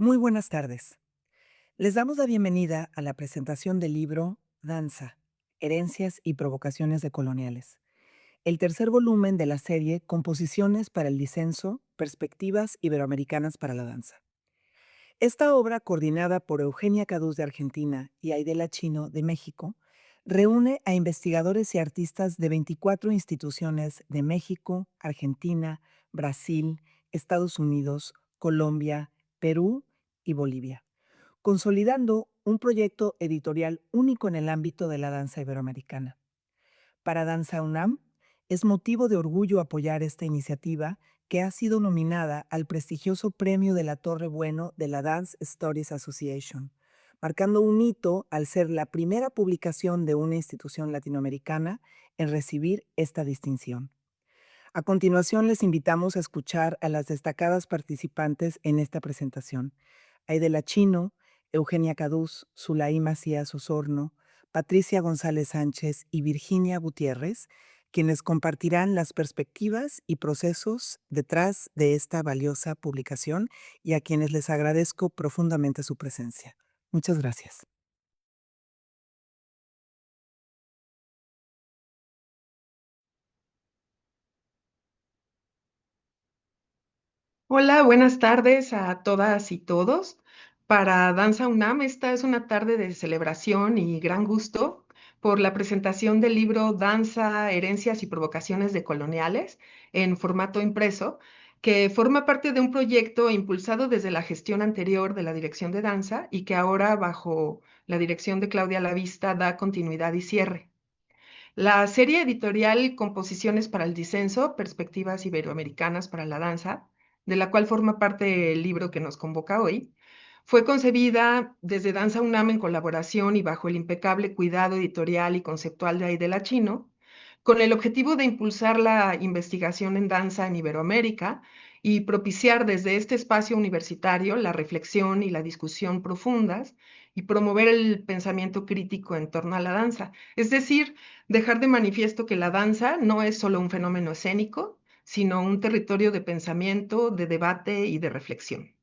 Muy buenas tardes. Les damos la bienvenida a la presentación del libro Danza, Herencias y Provocaciones decoloniales, el tercer volumen de la serie Composiciones para el Disenso, Perspectivas Iberoamericanas para la Danza. Esta obra, coordinada por Eugenia Caduz de Argentina y Aidela Chino de México, reúne a investigadores y artistas de 24 instituciones de México, Argentina, Brasil, Estados Unidos, Colombia, Perú y Bolivia, consolidando un proyecto editorial único en el ámbito de la danza iberoamericana. Para Danza UNAM, es motivo de orgullo apoyar esta iniciativa que ha sido nominada al prestigioso Premio de la Torre Bueno de la Dance Stories Association, marcando un hito al ser la primera publicación de una institución latinoamericana en recibir esta distinción. A continuación, les invitamos a escuchar a las destacadas participantes en esta presentación: Aidela Chino, Eugenia Caduz, Zulaí Macías Osorno, Patricia González Sánchez y Virginia Gutiérrez, quienes compartirán las perspectivas y procesos detrás de esta valiosa publicación y a quienes les agradezco profundamente su presencia. Muchas gracias. Hola, buenas tardes a todas y todos. Para Danza UNAM, esta es una tarde de celebración y gran gusto por la presentación del libro Danza, Herencias y Provocaciones decoloniales en formato impreso, que forma parte de un proyecto impulsado desde la gestión anterior de la Dirección de Danza y que ahora, bajo la dirección de Claudia Lavista, da continuidad y cierre. La serie editorial Composiciones para el Disenso, Perspectivas Iberoamericanas para la Danza, de la cual forma parte el libro que nos convoca hoy, fue concebida desde Danza UNAM en colaboración y bajo el impecable cuidado editorial y conceptual de Aidela Chino, con el objetivo de impulsar la investigación en danza en Iberoamérica y propiciar desde este espacio universitario la reflexión y la discusión profundas y promover el pensamiento crítico en torno a la danza. Es decir, dejar de manifiesto que la danza no es solo un fenómeno escénico, sino un territorio de pensamiento, de debate y de reflexión.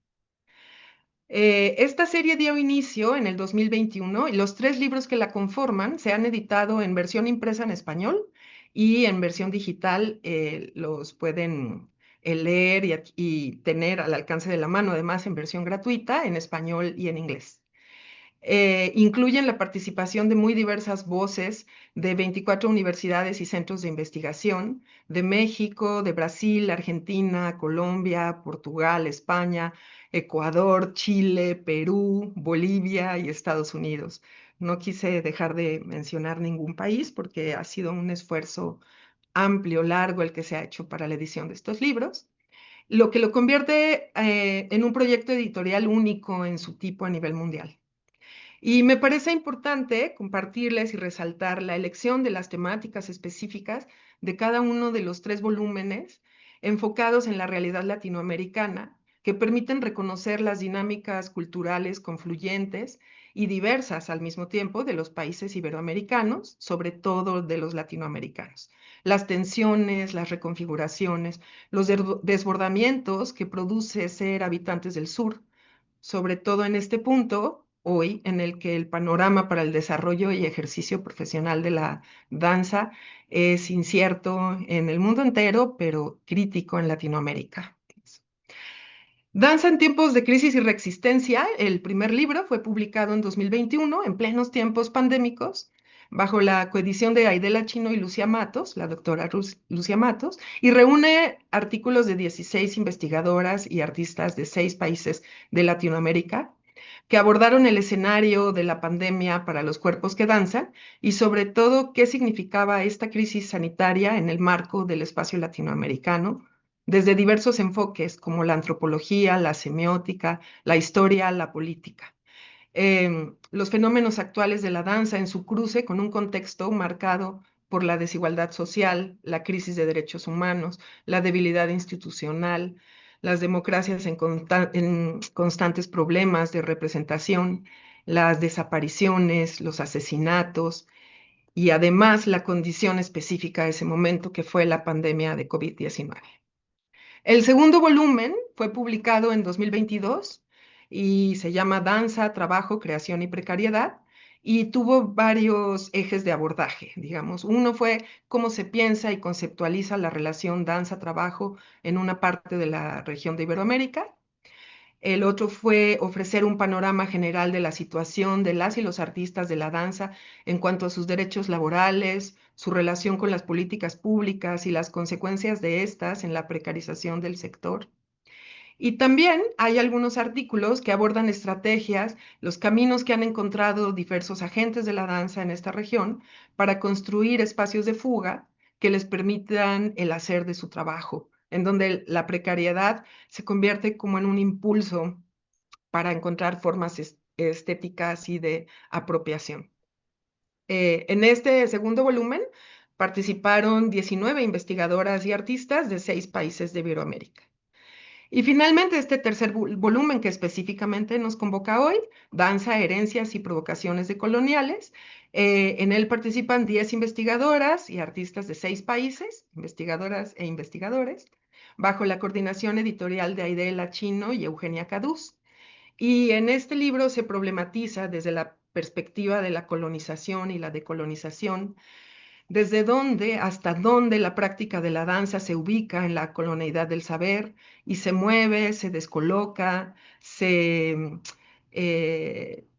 Esta serie dio inicio en el 2021 y los 3 libros que la conforman se han editado en versión impresa en español y en versión digital. Los pueden leer y tener al alcance de la mano, además en versión gratuita, en español y en inglés. Incluyen la participación de muy diversas voces de 24 universidades y centros de investigación de México, de Brasil, Argentina, Colombia, Portugal, España, Ecuador, Chile, Perú, Bolivia y Estados Unidos. No quise dejar de mencionar ningún país porque ha sido un esfuerzo amplio, largo el que se ha hecho para la edición de estos libros, lo que lo convierte en un proyecto editorial único en su tipo a nivel mundial. Y me parece importante compartirles y resaltar la elección de las temáticas específicas de cada uno de los 3 volúmenes enfocados en la realidad latinoamericana, que permiten reconocer las dinámicas culturales confluyentes y diversas al mismo tiempo de los países iberoamericanos, sobre todo de los latinoamericanos. Las tensiones, las reconfiguraciones, los desbordamientos que produce ser habitantes del sur, sobre todo en este punto, hoy, en el que el panorama para el desarrollo y ejercicio profesional de la danza es incierto en el mundo entero, pero crítico en Latinoamérica. Danza en tiempos de crisis y reexistencia, el primer libro fue publicado en 2021, en plenos tiempos pandémicos, bajo la coedición de Aidela Chino y Lucia Matos, la doctora Lucia Matos, y reúne artículos de 16 investigadoras y artistas de 6 países de Latinoamérica que abordaron el escenario de la pandemia para los cuerpos que danzan y sobre todo qué significaba esta crisis sanitaria en el marco del espacio latinoamericano desde diversos enfoques como la antropología, la semiótica, la historia, la política. Los fenómenos actuales de la danza en su cruce con un contexto marcado por la desigualdad social, la crisis de derechos humanos, la debilidad institucional, las democracias en constantes problemas de representación, las desapariciones, los asesinatos y además la condición específica de ese momento que fue la pandemia de COVID-19. El segundo volumen fue publicado en 2022 y se llama Danza, Trabajo, Creación y Precariedad y tuvo varios ejes de abordaje, digamos. Uno fue cómo se piensa y conceptualiza la relación danza-trabajo en una parte de la región de Iberoamérica. El otro fue ofrecer un panorama general de la situación de las y los artistas de la danza en cuanto a sus derechos laborales, su relación con las políticas públicas y las consecuencias de estas en la precarización del sector. Y también hay algunos artículos que abordan estrategias, los caminos que han encontrado diversos agentes de la danza en esta región para construir espacios de fuga que les permitan el hacer de su trabajo, en donde la precariedad se convierte como en un impulso para encontrar formas estéticas y de apropiación. En este segundo volumen participaron 19 investigadoras y artistas de 6 países de Iberoamérica. Y finalmente, este tercer volumen que específicamente nos convoca hoy, Danza, Herencias y Provocaciones decoloniales. En él participan 10 investigadoras y artistas de 6 países, investigadoras e investigadores, bajo la coordinación editorial de Aidela Chino y Eugenia Caduz. Y en este libro se problematiza desde la perspectiva de la colonización y la decolonización, desde dónde hasta dónde la práctica de la danza se ubica en la colonialidad del saber y se mueve, se descoloca,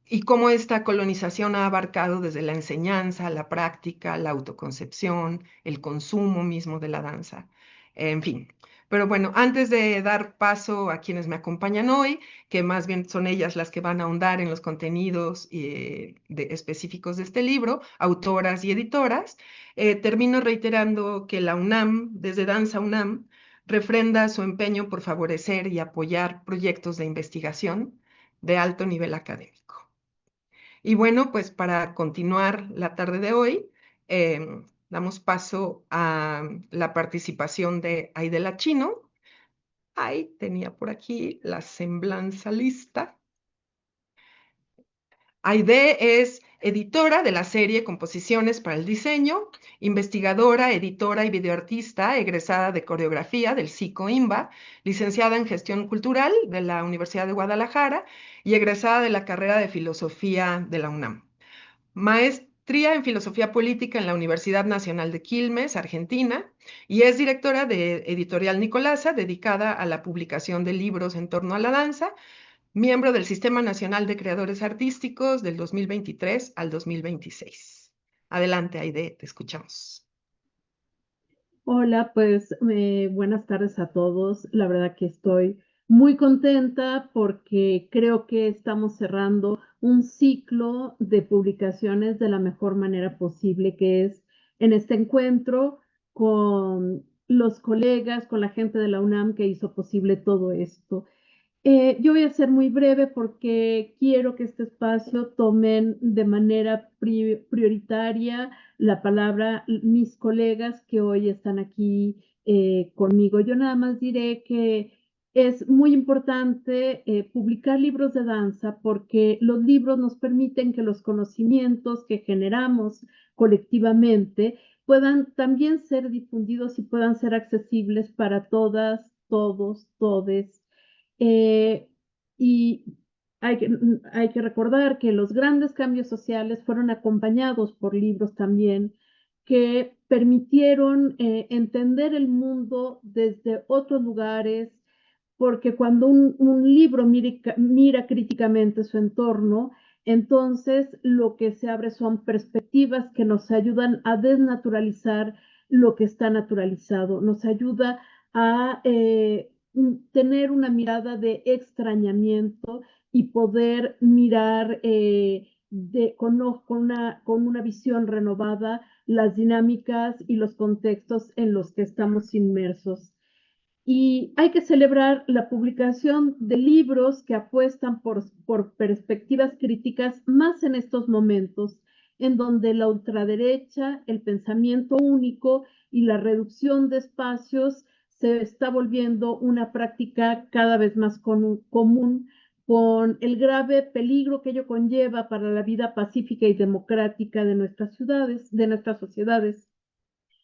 y cómo esta colonización ha abarcado desde la enseñanza, la práctica, la autoconcepción, el consumo mismo de la danza. en fin. Pero bueno, antes de dar paso a quienes me acompañan hoy, que más bien son ellas las que van a ahondar en los contenidos específicos de este libro, autoras y editoras, termino reiterando que la UNAM, desde Danza UNAM, refrenda su empeño por favorecer y apoyar proyectos de investigación de alto nivel académico. Y bueno, pues para continuar la tarde de hoy, damos paso a la participación de Aidela Chino. Ahí tenía por aquí la semblanza lista. Aide es editora de la serie Composiciones para el Diseño, investigadora, editora y videoartista, egresada de coreografía del SICO-IMBA, licenciada en gestión cultural de la Universidad de Guadalajara y egresada de la carrera de filosofía de la UNAM. Maestría en filosofía política en la Universidad Nacional de Quilmes, Argentina, y es directora de Editorial Nicolasa, dedicada a la publicación de libros en torno a la danza, miembro del Sistema Nacional de Creadores Artísticos del 2023 al 2026. Adelante, Aide, te escuchamos. Hola, pues buenas tardes a todos. La verdad que estoy muy contenta porque creo que estamos cerrando un ciclo de publicaciones de la mejor manera posible, que es en este encuentro con los colegas, con la gente de la UNAM que hizo posible todo esto. Yo voy a ser muy breve porque quiero que este espacio tomen de manera prioritaria la palabra mis colegas que hoy están aquí conmigo. Yo nada más diré que es muy importante publicar libros de danza porque los libros nos permiten que los conocimientos que generamos colectivamente puedan también ser difundidos y puedan ser accesibles para todas, todos, todes. Eh, y hay que recordar que los grandes cambios sociales fueron acompañados por libros también que permitieron entender el mundo desde otros lugares, porque cuando un libro mira críticamente su entorno, entonces lo que se abre son perspectivas que nos ayudan a desnaturalizar lo que está naturalizado, nos ayuda a tener una mirada de extrañamiento y poder mirar con una visión renovada las dinámicas y los contextos en los que estamos inmersos. Y hay que celebrar la publicación de libros que apuestan por perspectivas críticas más en estos momentos, en donde la ultraderecha, el pensamiento único y la reducción de espacios se está volviendo una práctica cada vez más común, con el grave peligro que ello conlleva para la vida pacífica y democrática de nuestras ciudades, de nuestras sociedades.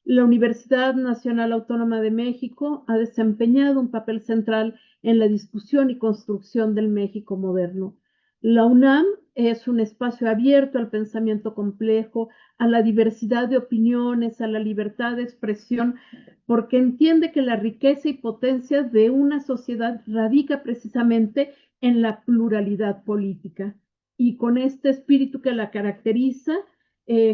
La Universidad Nacional Autónoma de México ha desempeñado un papel central en la discusión y construcción del México moderno. La UNAM es un espacio abierto al pensamiento complejo, a la diversidad de opiniones, a la libertad de expresión, porque entiende que la riqueza y potencia de una sociedad radica precisamente en la pluralidad política. Y con este espíritu que la caracteriza,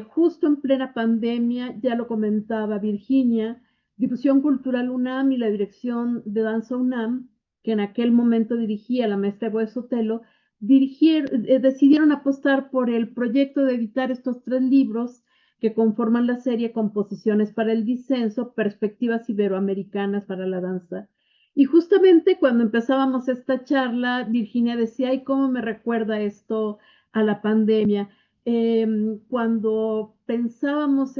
justo en plena pandemia, ya lo comentaba Virginia, Difusión Cultural UNAM y la Dirección de Danza UNAM, que en aquel momento dirigía la maestra Goe Sotelo, decidieron apostar por el proyecto de editar estos 3 libros que conforman la serie Composiciones para el Disenso, Perspectivas Iberoamericanas para la Danza. Y justamente cuando empezábamos esta charla, Virginia decía, ay, ¿cómo me recuerda esto a la pandemia? Cuando pensábamos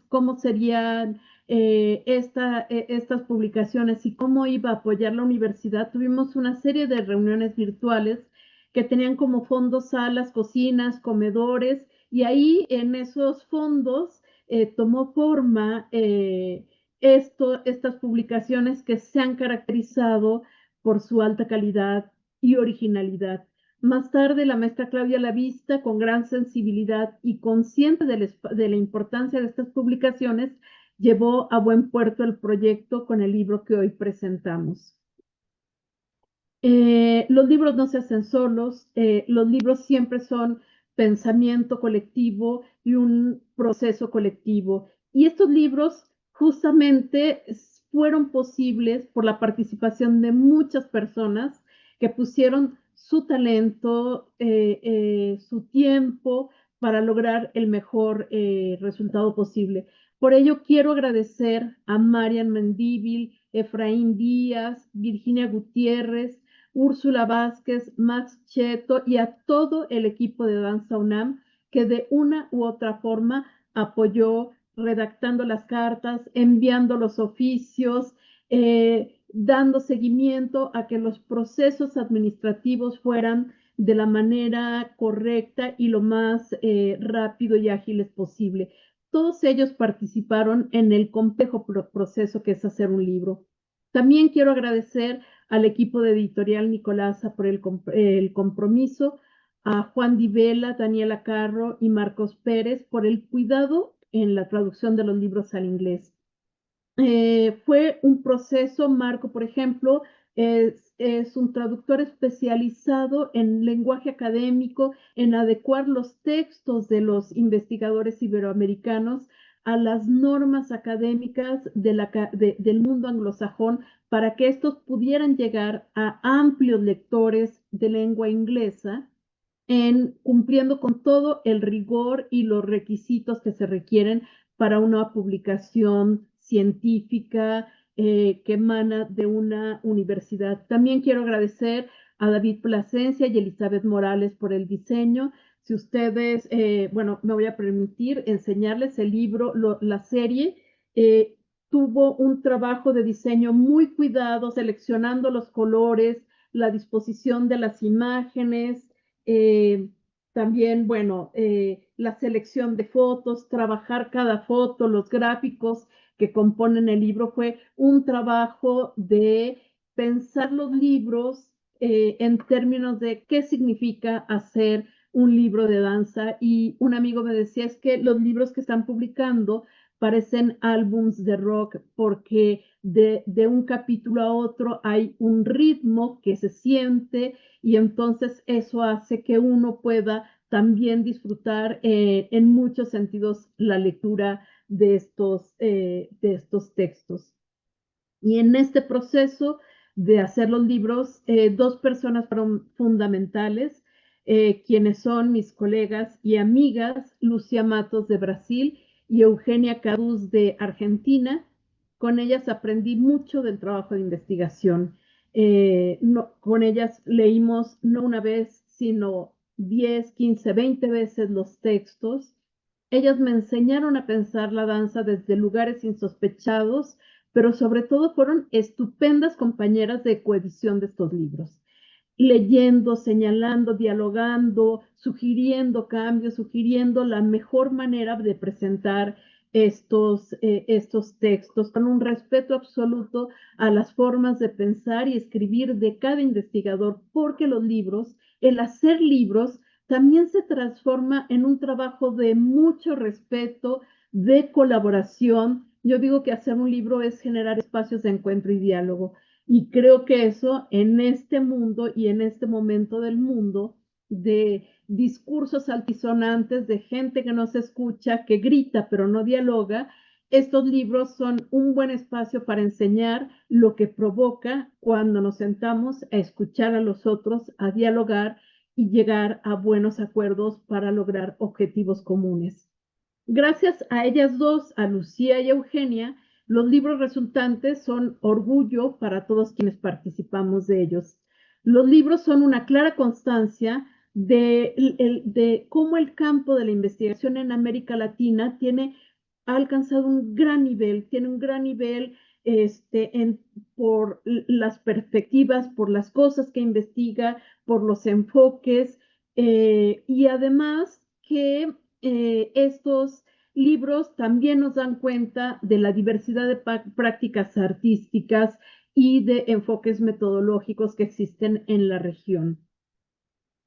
cómo serían estas publicaciones y cómo iba a apoyar la universidad, tuvimos una serie de reuniones virtuales que tenían como fondos salas, cocinas, comedores, y ahí en esos fondos tomó forma estas publicaciones que se han caracterizado por su alta calidad y originalidad. Más tarde, la maestra Claudia Lavista, con gran sensibilidad y consciente de la importancia de estas publicaciones, llevó a buen puerto el proyecto con el libro que hoy presentamos. Los libros no se hacen solos, los libros siempre son pensamiento colectivo y un proceso colectivo. Y estos libros justamente fueron posibles por la participación de muchas personas que pusieron su talento, su tiempo para lograr el mejor resultado posible. Por ello, quiero agradecer a Marian Mendívil, Efraín Díaz, Virginia Gutiérrez, Úrsula Vázquez, Max Cheto y a todo el equipo de Danza UNAM que de una u otra forma apoyó redactando las cartas, enviando los oficios, dando seguimiento a que los procesos administrativos fueran de la manera correcta y lo más rápido y ágiles posible. Todos ellos participaron en el complejo proceso que es hacer un libro. También quiero agradecer al equipo de Editorial Nicolasa por el compromiso, a Juan Di Vela, Daniela Carro y Marcos Pérez por el cuidado en la traducción de los libros al inglés. Fue un proceso. Marco, por ejemplo, es un traductor especializado en lenguaje académico, en adecuar los textos de los investigadores iberoamericanos a las normas académicas del mundo anglosajón para que estos pudieran llegar a amplios lectores de lengua inglesa cumpliendo con todo el rigor y los requisitos que se requieren para una publicación científica que emana de una universidad. También quiero agradecer a David Plasencia y Elizabeth Morales por el diseño. Si ustedes, bueno, me voy a permitir enseñarles el libro, la serie. Tuvo un trabajo de diseño muy cuidado, seleccionando los colores, la disposición de las imágenes, también, bueno, la selección de fotos, trabajar cada foto, los gráficos que componen el libro, fue un trabajo de pensar los libros en términos de qué significa hacer un libro de danza. Y un amigo me decía, es que los libros que están publicando parecen álbums de rock porque de un capítulo a otro hay un ritmo que se siente y entonces eso hace que uno pueda también disfrutar en muchos sentidos la lectura de estos textos. Y en este proceso de hacer los libros, dos personas fueron fundamentales, quienes son mis colegas y amigas, Lucia Matos de Brasil y Eugenia Caduz de Argentina. Con ellas aprendí mucho del trabajo de investigación. Con ellas leímos no una vez, sino 10, 15, 20 veces los textos. Ellas me enseñaron a pensar la danza desde lugares insospechados, pero sobre todo fueron estupendas compañeras de coedición de estos libros, leyendo, señalando, dialogando, sugiriendo cambios, sugiriendo la mejor manera de presentar estos textos, con un respeto absoluto a las formas de pensar y escribir de cada investigador, porque los libros, el hacer libros, también se transforma en un trabajo de mucho respeto, de colaboración. Yo digo que hacer un libro es generar espacios de encuentro y diálogo. Y creo que eso en este mundo y en este momento del mundo de discursos altisonantes, de gente que no se escucha, que grita pero no dialoga, estos libros son un buen espacio para enseñar lo que provoca cuando nos sentamos a escuchar a los otros, a dialogar y llegar a buenos acuerdos para lograr objetivos comunes. Gracias a ellas dos, a Lucía y Eugenia, los libros resultantes son orgullo para todos quienes participamos de ellos. Los libros son una clara constancia de cómo el campo de la investigación en América Latina ha alcanzado un gran nivel, tiene un gran nivel por las perspectivas, por las cosas que investiga, por los enfoques, y además que estos libros también nos dan cuenta de la diversidad de prácticas artísticas y de enfoques metodológicos que existen en la región.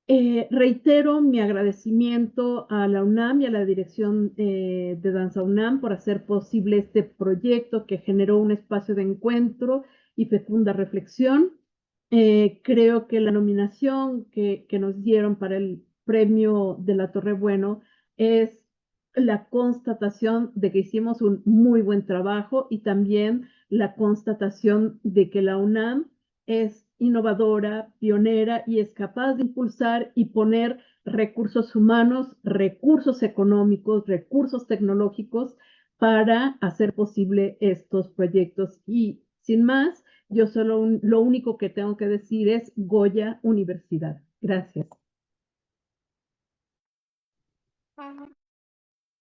Reitero mi agradecimiento a la UNAM y a la Dirección de Danza UNAM por hacer posible este proyecto que generó un espacio de encuentro y fecunda reflexión. Creo que la nominación que nos dieron para el premio de la Torre Bueno es la constatación de que hicimos un muy buen trabajo y también la constatación de que la UNAM es innovadora, pionera y es capaz de impulsar y poner recursos humanos, recursos económicos, recursos tecnológicos para hacer posible estos proyectos. Y sin más, yo solo lo único que tengo que decir es Goya Universidad. Gracias.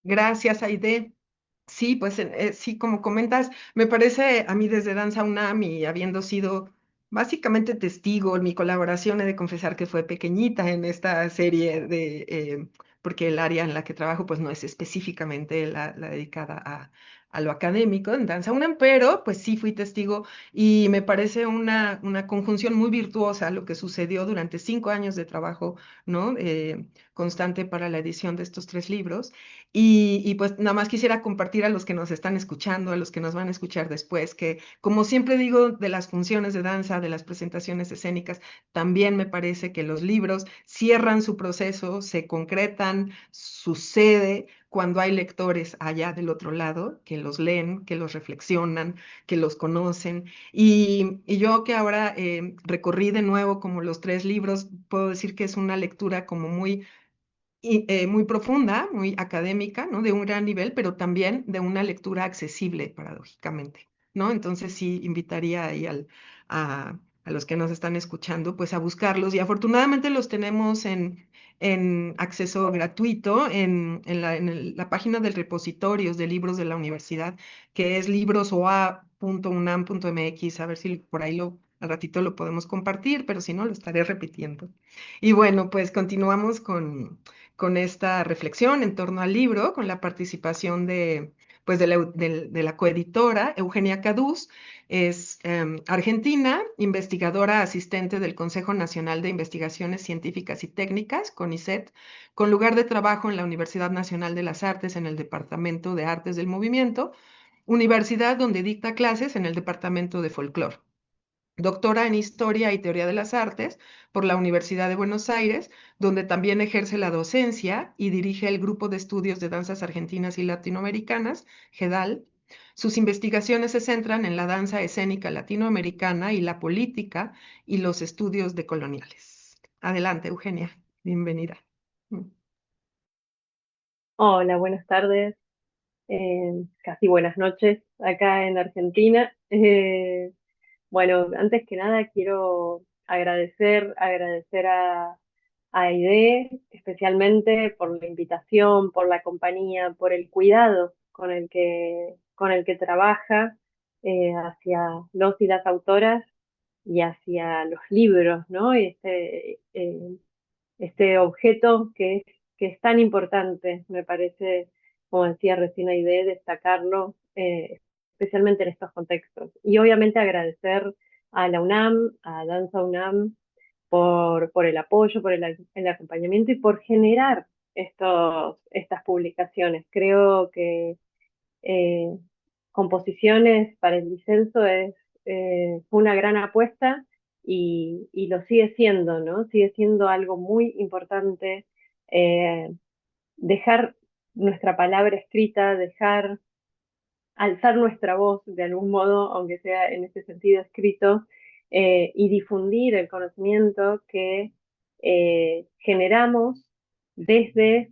Gracias, Aide. Sí, pues sí, como comentas, me parece a mí desde Danza UNAM y habiendo sido básicamente testigo en mi colaboración, he de confesar que fue pequeñita en esta serie porque el área en la que trabajo pues no es específicamente la dedicada a lo académico en Danza UNAM, pero pues sí fui testigo y me parece una conjunción muy virtuosa lo que sucedió durante 5 años de trabajo, ¿no? Constante para la edición de estos 3 libros. Y pues nada más quisiera compartir a los que nos están escuchando, a los que nos van a escuchar después, que como siempre digo de las funciones de danza, de las presentaciones escénicas, también me parece que los libros cierran su proceso, se concretan, sucede cuando hay lectores allá del otro lado que los leen, que los reflexionan, que los conocen. Y yo que ahora recorrí de nuevo como los 3 libros, puedo decir que es una lectura como muy profunda, muy académica, ¿no? De un gran nivel, pero también de una lectura accesible, paradójicamente, ¿no? Entonces sí invitaría ahí a los que nos están escuchando, pues a buscarlos y afortunadamente los tenemos en acceso gratuito en la página del repositorios de libros de la universidad, que es librosoa.unam.mx, a ver si por ahí al ratito lo podemos compartir, pero si no, lo estaré repitiendo. Y bueno, pues continuamos con esta reflexión en torno al libro, con la participación pues de la coeditora Eugenia Cadús. Es argentina, investigadora asistente del Consejo Nacional de Investigaciones Científicas y Técnicas, CONICET, con lugar de trabajo en la Universidad Nacional de las Artes en el Departamento de Artes del Movimiento, universidad donde dicta clases en el Departamento de Folclore. Doctora en Historia y Teoría de las Artes por la Universidad de Buenos Aires, donde también ejerce la docencia y dirige el Grupo de Estudios de Danzas Argentinas y Latinoamericanas, GEDAL. Sus investigaciones se centran en la danza escénica latinoamericana y la política y los estudios decoloniales. Adelante, Eugenia, bienvenida. Hola, buenas tardes, casi buenas noches acá en Argentina. Bueno, antes que nada quiero agradecer a Aide, especialmente por la invitación, por la compañía, por el cuidado con el que trabaja hacia los y las autoras y hacia los libros, ¿no? Y este objeto que es tan importante, me parece, como decía recién Aide, destacarlo, especialmente en estos contextos. Y obviamente agradecer a la UNAM, a Danza UNAM, por el apoyo, por el acompañamiento y por generar estas publicaciones. Creo que eh, composiciones para el disenso fue una gran apuesta y lo sigue siendo, ¿no? Sigue siendo algo muy importante eh, dejar nuestra palabra escrita, alzar nuestra voz de algún modo, aunque sea en ese sentido escrito, y difundir el conocimiento que generamos desde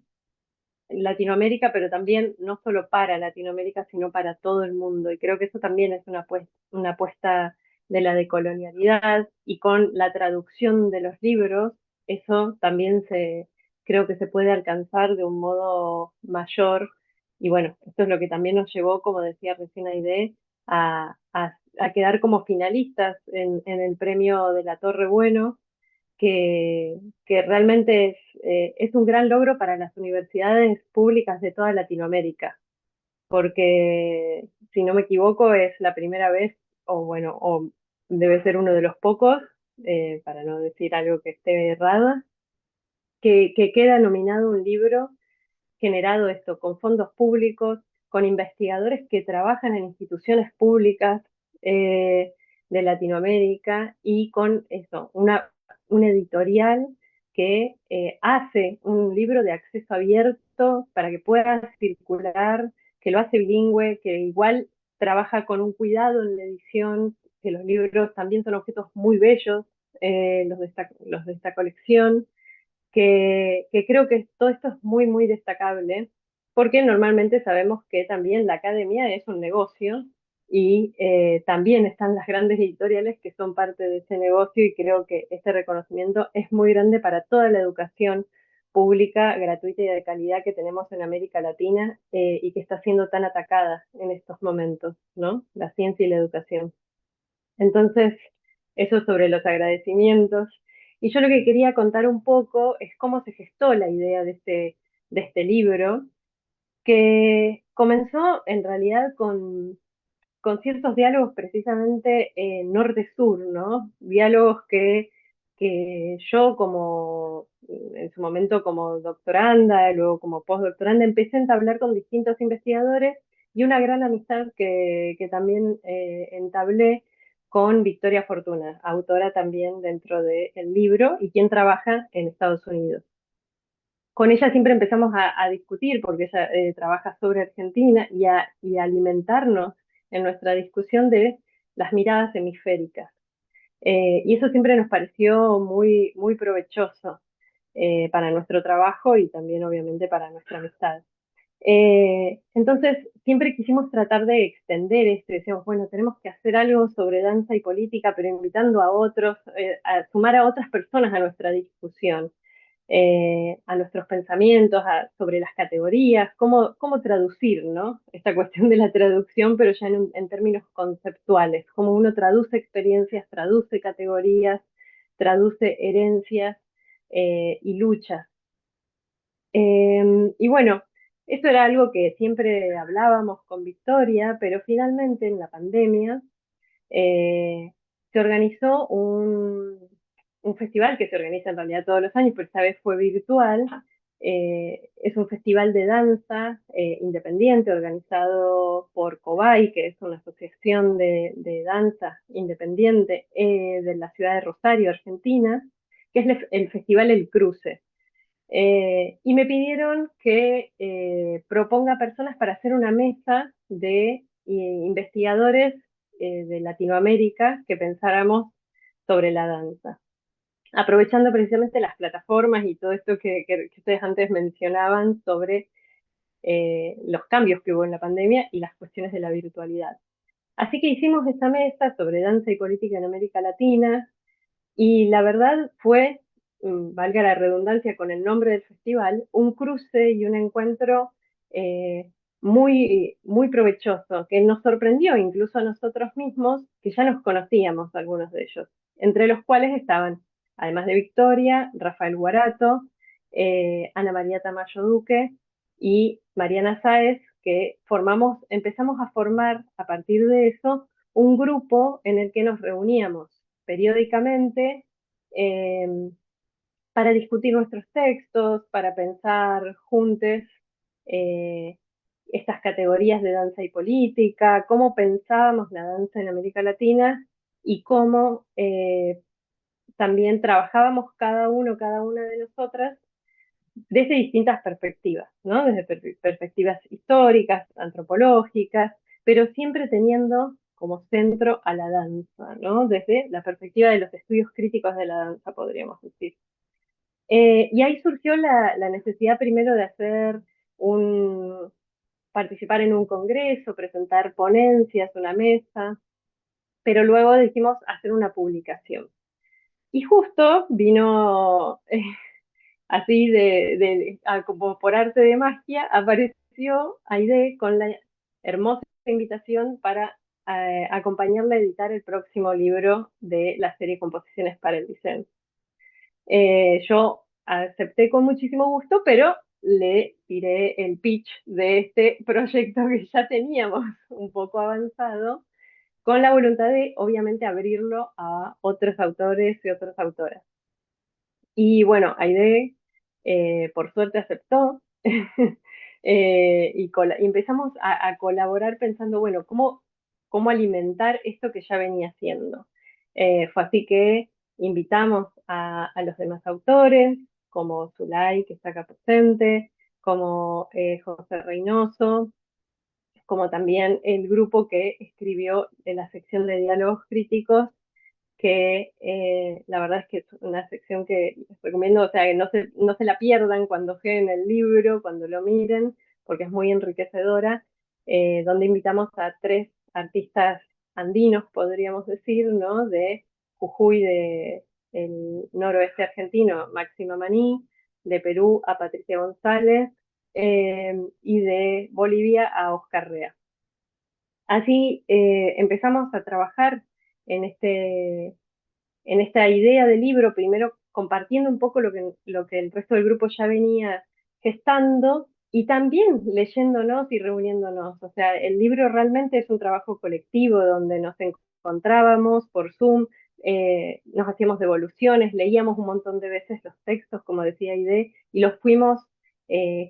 Latinoamérica, pero también no solo para Latinoamérica, sino para todo el mundo. Y creo que eso también es una apuesta de la decolonialidad y con la traducción de los libros, eso también creo que se puede alcanzar de un modo mayor. Y bueno, esto es lo que también nos llevó, como decía recién Aide, a quedar como finalistas en el premio de la Torre Bueno, que realmente es un gran logro para las universidades públicas de toda Latinoamérica, porque si no me equivoco es la primera vez, o bueno, o debe ser uno de los pocos, para no decir algo que esté errado, que queda nominado un libro generado esto con fondos públicos, con investigadores que trabajan en instituciones públicas eh, de Latinoamérica y con eso, una editorial que hace un libro de acceso abierto para que pueda circular, que lo hace bilingüe, que igual trabaja con un cuidado en la edición, que los libros también son objetos muy bellos, los de esta colección, que creo que todo esto es muy, muy destacable, porque normalmente sabemos que también la academia es un negocio y también están las grandes editoriales que son parte de ese negocio, y creo que este reconocimiento es muy grande para toda la educación pública, gratuita y de calidad que tenemos en América Latina, y que está siendo tan atacada en estos momentos, ¿no? La ciencia y la educación. Entonces, eso sobre los agradecimientos. Y yo lo que quería contar un poco es cómo se gestó la idea de este libro, que comenzó en realidad con ciertos diálogos precisamente norte-sur, ¿no? Diálogos que yo como, en su momento como doctoranda, luego como postdoctoranda, empecé a entablar con distintos investigadores, y una gran amistad que también entablé con Victoria Fortuna, autora también dentro del libro y quien trabaja en Estados Unidos. Con ella siempre empezamos a discutir, porque ella trabaja sobre Argentina, y a alimentarnos en nuestra discusión de las miradas hemisféricas. Y eso siempre nos pareció muy, muy provechoso para nuestro trabajo y también obviamente para nuestra amistad. Entonces, siempre quisimos tratar de extender esto, y decíamos, bueno, tenemos que hacer algo sobre danza y política, pero invitando a otros, a sumar a otras personas a nuestra discusión, a nuestros pensamientos, sobre las categorías, cómo traducir, ¿no? Esta cuestión de la traducción, pero ya en términos conceptuales, cómo uno traduce experiencias, traduce categorías, traduce herencias y luchas. Y bueno, esto era algo que siempre hablábamos con Victoria, pero finalmente en la pandemia eh, se organizó un festival que se organiza en realidad todos los años, pero esta vez fue virtual. Es un festival de danza independiente organizado por COBAI, que es una asociación de danza independiente de la ciudad de Rosario, Argentina, que es el Festival El Cruce. Y me pidieron que proponga personas para hacer una mesa de investigadores de Latinoamérica que pensáramos sobre la danza, aprovechando precisamente las plataformas y todo esto que ustedes antes mencionaban sobre los cambios que hubo en la pandemia y las cuestiones de la virtualidad. Así que hicimos esta mesa sobre danza y política en América Latina, y la verdad fue, valga la redundancia con el nombre del festival, un cruce y un encuentro muy, muy provechoso, que nos sorprendió incluso a nosotros mismos, que ya nos conocíamos algunos de ellos, entre los cuales estaban, además de Victoria, Rafael Guarato, Ana María Tamayo Duque y Mariana Sáez, que empezamos a formar a partir de eso un grupo en el que nos reuníamos periódicamente eh, para discutir nuestros textos, para pensar juntos eh, estas categorías de danza y política, cómo pensábamos la danza en América Latina, y cómo también trabajábamos cada una de nosotras desde distintas perspectivas, ¿no? Desde perspectivas históricas, antropológicas, pero siempre teniendo como centro a la danza, ¿no? Desde la perspectiva de los estudios críticos de la danza, podríamos decir. Y ahí surgió la necesidad primero de participar en un congreso, presentar ponencias, una mesa, pero luego dijimos hacer una publicación. Y justo vino así como por arte de magia, apareció Aide con la hermosa invitación para acompañarla a editar el próximo libro de la serie Composiciones para el Diseño. Yo acepté con muchísimo gusto, pero le tiré el pitch de este proyecto que ya teníamos un poco avanzado, con la voluntad de, obviamente, abrirlo a otros autores y otras autoras. Y bueno, Aide, por suerte, aceptó. Y empezamos a colaborar pensando, bueno, cómo alimentar esto que ya venía haciendo. Fue así que invitamos a los demás autores, como Zulay, que está acá presente, como José Reynoso, como también el grupo que escribió en la sección de diálogos críticos, que la verdad es que es una sección que les recomiendo, o sea, que no se la pierdan cuando lleguen el libro, cuando lo miren, porque es muy enriquecedora, donde invitamos a 3 artistas andinos, podríamos decir, ¿no? De Jujuy, de el noroeste argentino, Máximo Maní, de Perú a Patricia González, y de Bolivia a Oscar Rea. Así empezamos a trabajar en esta idea del libro, primero compartiendo un poco lo que el resto del grupo ya venía gestando y también leyéndonos y reuniéndonos. O sea, el libro realmente es un trabajo colectivo donde nos encontrábamos por Zoom, nos hacíamos devoluciones, leíamos un montón de veces los textos, como decía Aide, y los fuimos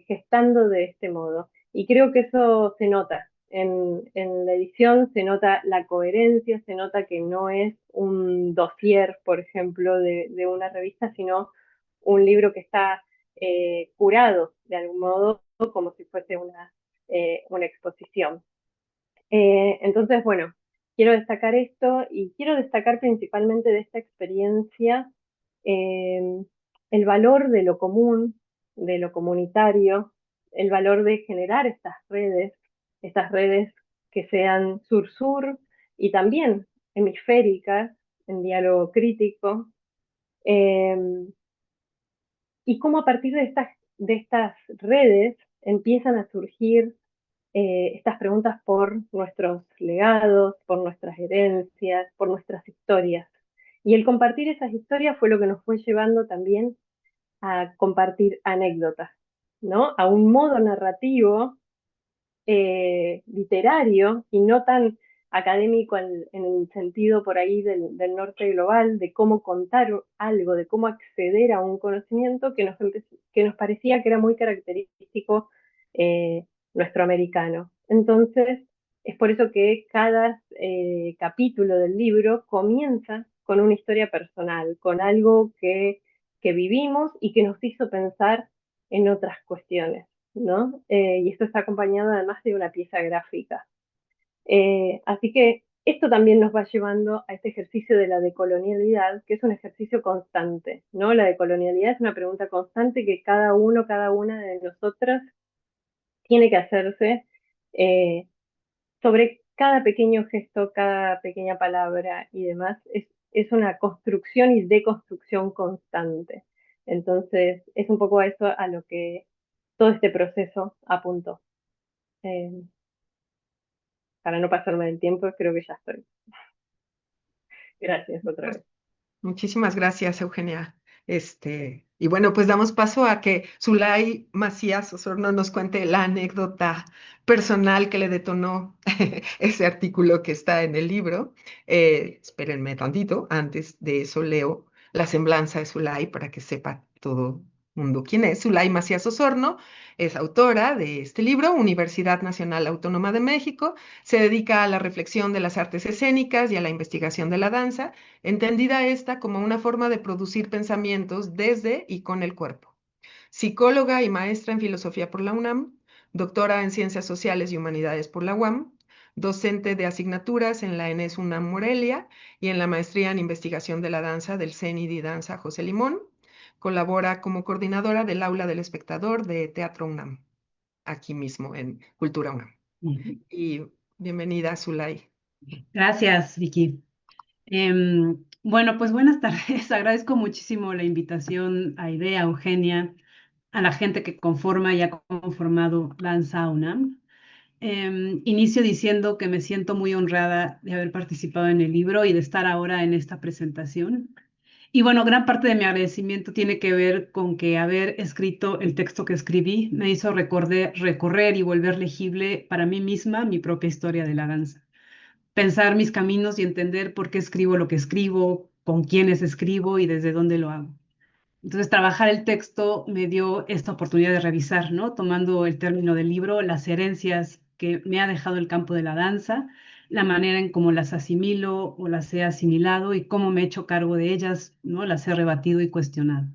gestando de este modo. Y creo que eso se nota. En la edición se nota la coherencia, se nota que no es un dossier, por ejemplo, de una revista, sino un libro que está curado de algún modo, como si fuese una exposición. Entonces, bueno, quiero destacar esto y quiero destacar principalmente de esta experiencia eh, el valor de lo común, de lo comunitario, el valor de generar estas redes que sean sur-sur y también hemisféricas, en diálogo crítico, eh, y cómo a partir de estas redes empiezan a surgir estas preguntas por nuestros legados, por nuestras herencias, por nuestras historias. Y el compartir esas historias fue lo que nos fue llevando también a compartir anécdotas, ¿no? A un modo narrativo literario y no tan académico en el sentido por ahí del norte global, de cómo contar algo, de cómo acceder a un conocimiento que nos parecía que era muy característico nuestro americano. Entonces, es por eso que cada capítulo del libro comienza con una historia personal, con algo que vivimos y que nos hizo pensar en otras cuestiones, ¿no? Y esto está acompañado además de una pieza gráfica. Así que esto también nos va llevando a este ejercicio de la decolonialidad, que es un ejercicio constante, ¿no? La decolonialidad es una pregunta constante que cada uno, cada una de nosotras tiene que hacerse sobre cada pequeño gesto, cada pequeña palabra y demás. Es una construcción y deconstrucción constante. Entonces, es un poco a eso a lo que todo este proceso apuntó. Eh, para no pasarme del tiempo, creo que ya estoy. Gracias otra vez. Muchísimas gracias, Eugenia. Y bueno, pues damos paso a que Zulay Macías Osorno nos cuente la anécdota personal que le detonó ese artículo que está en el libro. Espérenme tantito, antes de eso leo la semblanza de Zulay para que sepa todo el mundo quién es. Zulay Macías Osorno es autora de este libro, Universidad Nacional Autónoma de México. Se dedica a la reflexión de las artes escénicas y a la investigación de la danza, entendida esta como una forma de producir pensamientos desde y con el cuerpo. Psicóloga y maestra en filosofía por la UNAM, doctora en ciencias sociales y humanidades por la UAM, docente de asignaturas en la ENES UNAM Morelia y en la maestría en investigación de la danza del CENIDI Danza José Limón. Colabora como coordinadora del aula del espectador de Teatro UNAM, aquí mismo en Cultura UNAM. Y bienvenida, Zulay. Gracias, Vicky. Bueno, pues buenas tardes. Agradezco muchísimo la invitación a Idea, Eugenia, a la gente que conforma y ha conformado Danza UNAM. Inicio diciendo que me siento muy honrada de haber participado en el libro y de estar ahora en esta presentación. Y bueno, gran parte de mi agradecimiento tiene que ver con que haber escrito el texto que escribí me hizo recorrer y volver legible para mí misma mi propia historia de la danza. Pensar mis caminos y entender por qué escribo lo que escribo, con quiénes escribo y desde dónde lo hago. Entonces, trabajar el texto me dio esta oportunidad de revisar, ¿no? Tomando el término del libro, las herencias que me ha dejado el campo de la danza, la manera en cómo las asimilo o las he asimilado y cómo me he hecho cargo de ellas, ¿no? Las he rebatido y cuestionado.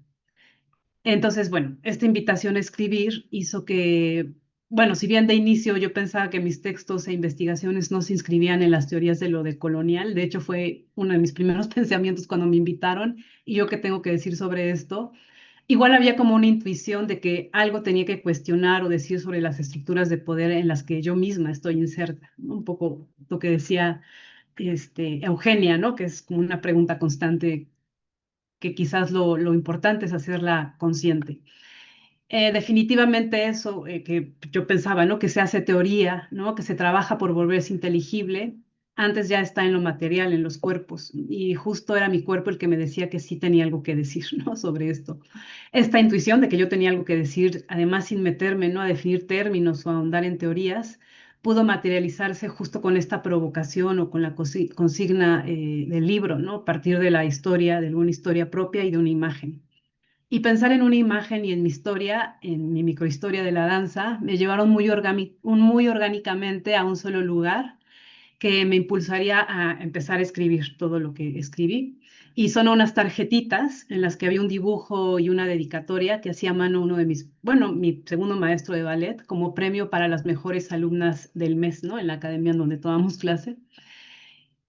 Entonces, bueno, esta invitación a escribir hizo que bueno, si bien de inicio yo pensaba que mis textos e investigaciones no se inscribían en las teorías de lo decolonial, de hecho fue uno de mis primeros pensamientos cuando me invitaron, y yo qué tengo que decir sobre esto. Igual había como una intuición de que algo tenía que cuestionar o decir sobre las estructuras de poder en las que yo misma estoy inserta, ¿no? Un poco lo que decía Eugenia, ¿no? Que es como una pregunta constante, que quizás lo importante es hacerla consciente. Definitivamente eso que yo pensaba, ¿no? Que se hace teoría, ¿no? Que se trabaja por volverse inteligible, antes ya está en lo material, en los cuerpos. Y justo era mi cuerpo el que me decía que sí tenía algo que decir, ¿no? Sobre esto. Esta intuición de que yo tenía algo que decir, además sin meterme, ¿no? A definir términos o a ahondar en teorías, pudo materializarse justo con esta provocación o con la consigna del libro, ¿no? A partir de la historia, de una historia propia y de una imagen. Y pensar en una imagen y en mi historia, en mi microhistoria de la danza, me llevaron muy orgánicamente a un solo lugar que me impulsaría a empezar a escribir todo lo que escribí. Y son unas tarjetitas en las que había un dibujo y una dedicatoria que hacía a mano uno de mi segundo maestro de ballet, como premio para las mejores alumnas del mes, ¿no? En la academia en donde tomamos clase.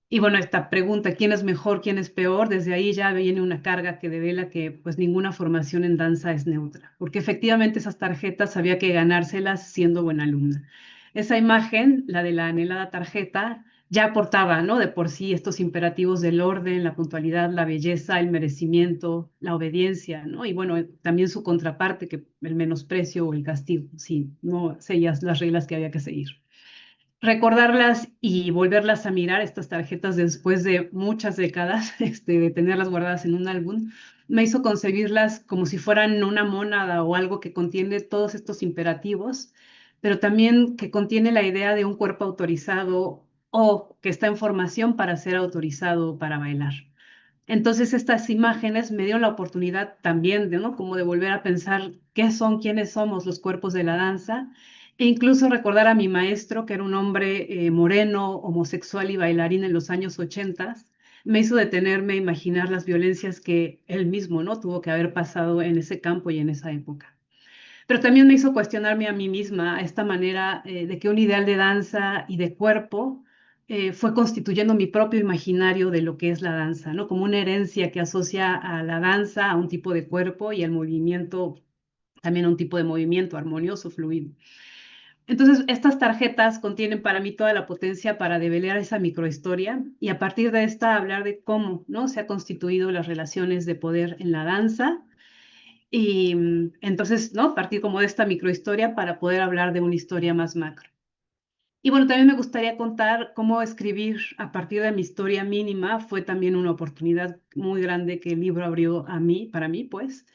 Y bueno, esta pregunta, ¿quién es mejor, quién es peor? Desde ahí ya viene una carga que devela que pues ninguna formación en danza es neutra, porque efectivamente esas tarjetas había que ganárselas siendo buena alumna. Esa imagen, la de la anhelada tarjeta, ya aportaba, ¿no? De por sí estos imperativos del orden, la puntualidad, la belleza, el merecimiento, la obediencia, ¿no? Y bueno, también su contraparte, que el menosprecio o el castigo, si no seguías las reglas que había que seguir. Recordarlas y volverlas a mirar, estas tarjetas, después de muchas décadas, de tenerlas guardadas en un álbum, me hizo concebirlas como si fueran una mónada o algo que contiene todos estos imperativos, pero también que contiene la idea de un cuerpo autorizado o que está en formación para ser autorizado para bailar. Entonces estas imágenes me dieron la oportunidad también de, ¿no? Como de volver a pensar qué son, quiénes somos los cuerpos de la danza, e incluso recordar a mi maestro, que era un hombre moreno, homosexual y bailarín en los años 80, me hizo detenerme a imaginar las violencias que él mismo, ¿no? Tuvo que haber pasado en ese campo y en esa época. Pero también me hizo cuestionarme a mí misma esta manera de que un ideal de danza y de cuerpo fue constituyendo mi propio imaginario de lo que es la danza, ¿no? Como una herencia que asocia a la danza a un tipo de cuerpo y al movimiento también a un tipo de movimiento armonioso, fluido. Entonces, estas tarjetas contienen para mí toda la potencia para develar esa microhistoria y a partir de esta hablar de cómo, ¿no? Se han constituido las relaciones de poder en la danza y entonces, ¿no? Partir como de esta microhistoria para poder hablar de una historia más macro. Y bueno, también me gustaría contar cómo escribir a partir de mi historia mínima fue también una oportunidad muy grande que el libro abrió a mí, para mí, pues,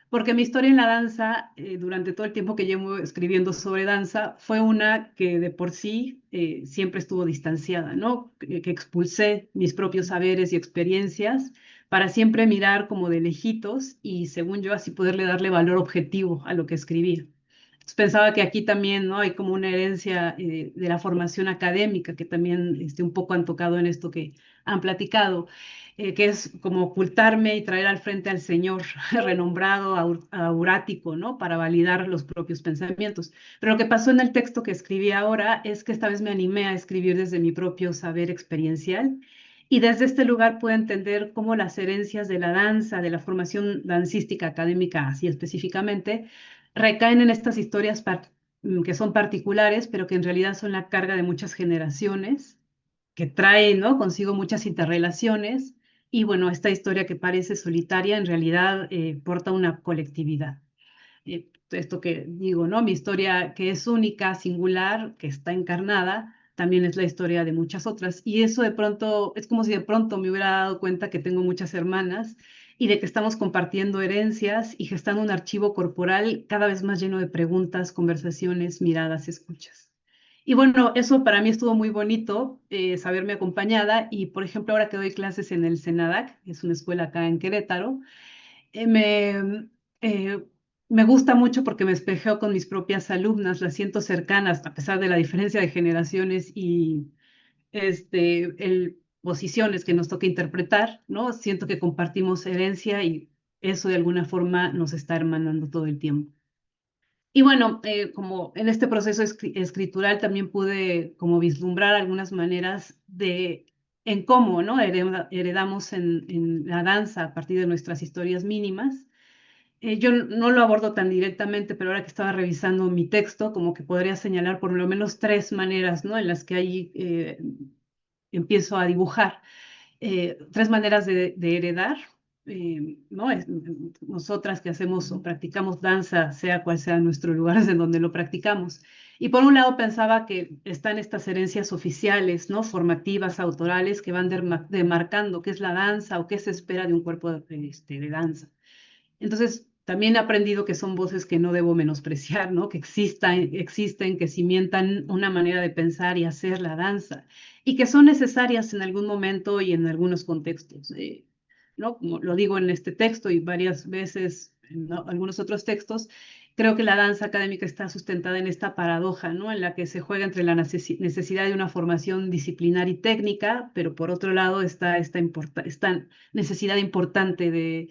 porque mi historia en la danza, durante todo el tiempo que llevo escribiendo sobre danza, fue una que de por sí siempre estuvo distanciada, ¿no? Que expulsé mis propios saberes y experiencias para siempre mirar como de lejitos y, según yo, así poderle darle valor objetivo a lo que escribía. Entonces, pensaba que aquí también, ¿no? Hay como una herencia de la formación académica que también un poco han tocado en esto que han platicado, que es como ocultarme y traer al frente al Señor renombrado, aurático, ¿no? Para validar los propios pensamientos. Pero lo que pasó en el texto que escribí ahora es que esta vez me animé a escribir desde mi propio saber experiencial y desde este lugar puedo entender cómo las herencias de la danza, de la formación dancística académica, así específicamente, recaen en estas historias que son particulares, pero que en realidad son la carga de muchas generaciones, que traen, ¿no? Consigo muchas interrelaciones, y bueno, esta historia que parece solitaria en realidad porta una colectividad. Esto que digo, ¿no? Mi historia que es única, singular, que está encarnada, también es la historia de muchas otras. Y eso de pronto, es como si de pronto me hubiera dado cuenta que tengo muchas hermanas y de que estamos compartiendo herencias y gestando un archivo corporal cada vez más lleno de preguntas, conversaciones, miradas, escuchas. Y bueno, eso para mí estuvo muy bonito, saberme acompañada. Y por ejemplo, ahora que doy clases en el CENADAC, es una escuela acá en Querétaro, eh, me, eh, me gusta mucho porque me espejeo con mis propias alumnas, las siento cercanas, a pesar de la diferencia de generaciones y posiciones que nos toca interpretar, ¿no? Siento que compartimos herencia y eso de alguna forma nos está hermanando todo el tiempo. Y bueno, como en este proceso escritural también pude como vislumbrar algunas maneras en cómo, ¿no? Heredamos en la danza a partir de nuestras historias mínimas. Yo no lo abordo tan directamente, pero ahora que estaba revisando mi texto, como que podría señalar por lo menos tres maneras, ¿no? En las que ahí empiezo a dibujar. Tres maneras de heredar, ¿no? Nosotras que hacemos o practicamos danza, sea cual sea nuestro lugar en donde lo practicamos. Y por un lado pensaba que están estas herencias oficiales, ¿no? Formativas, autorales, que van demarcando qué es la danza o qué se espera de un cuerpo de danza. Entonces, también he aprendido que son voces que no debo menospreciar, ¿no? Que existen, que cimientan una manera de pensar y hacer la danza y que son necesarias en algún momento y en algunos contextos, ¿no? Como lo digo en este texto y varias veces en algunos otros textos, creo que la danza académica está sustentada en esta paradoja, ¿no? En la que se juega entre la necesidad de una formación disciplinar y técnica, pero por otro lado está esta necesidad importante de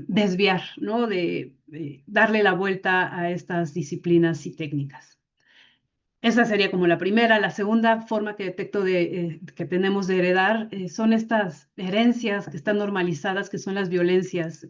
desviar, ¿no? De darle la vuelta a estas disciplinas y técnicas. Esa sería como la primera. La segunda forma que detecto que tenemos de heredar son estas herencias que están normalizadas, que son las violencias.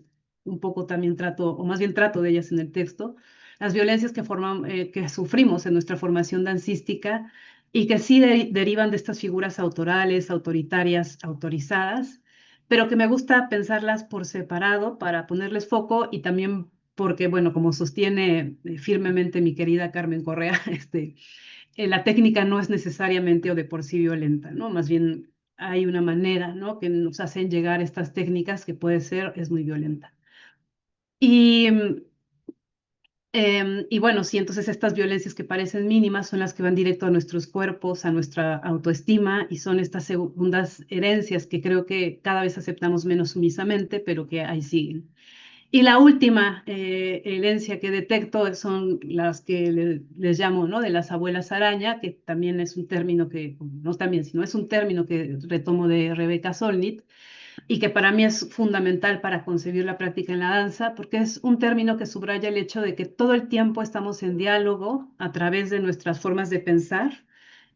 Un poco también trato, o más bien trato de ellas en el texto, las violencias que sufrimos en nuestra formación dancística y que sí derivan de estas figuras autorales, autoritarias, autorizadas, pero que me gusta pensarlas por separado para ponerles foco y también porque, bueno, como sostiene firmemente mi querida Carmen Correa, la técnica no es necesariamente o de por sí violenta, ¿no? Más bien hay una manera, ¿no? Que nos hacen llegar estas técnicas que es muy violenta. Y, y bueno, sí, entonces estas violencias que parecen mínimas son las que van directo a nuestros cuerpos, a nuestra autoestima, y son estas segundas herencias que creo que cada vez aceptamos menos sumisamente, pero que ahí siguen. Y la última herencia que detecto son las que les llamo, ¿no? De las abuelas araña, que también es un término que, no también, sino es un término que retomo de Rebecca Solnit y que para mí es fundamental para concebir la práctica en la danza, porque es un término que subraya el hecho de que todo el tiempo estamos en diálogo a través de nuestras formas de pensar,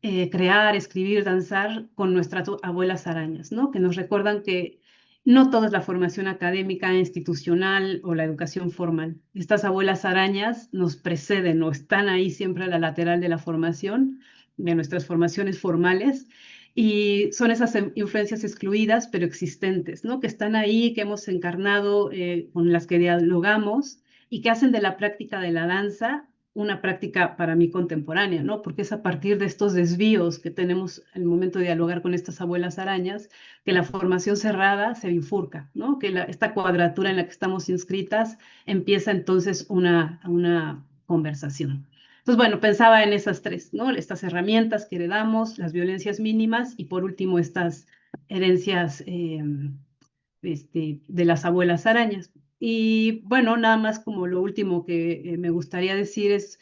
crear, escribir, danzar con nuestras abuelas arañas, ¿no? Que nos recuerdan que no toda es la formación académica, institucional o la educación formal. Estas abuelas arañas nos preceden o están ahí siempre a la lateral de la formación, de nuestras formaciones formales, y son esas influencias excluidas pero existentes, ¿no? Que están ahí, que hemos encarnado, con las que dialogamos y que hacen de la práctica de la danza una práctica para mí contemporánea, ¿no? Porque es a partir de estos desvíos que tenemos en el momento de dialogar con estas abuelas arañas que la formación cerrada se bifurca, ¿no? Que esta cuadratura en la que estamos inscritas empieza entonces una conversación. Entonces, bueno, pensaba en esas tres, ¿no? Estas herramientas que heredamos, las violencias mínimas y por último estas herencias de las abuelas arañas. Y bueno, nada más como lo último que me gustaría decir es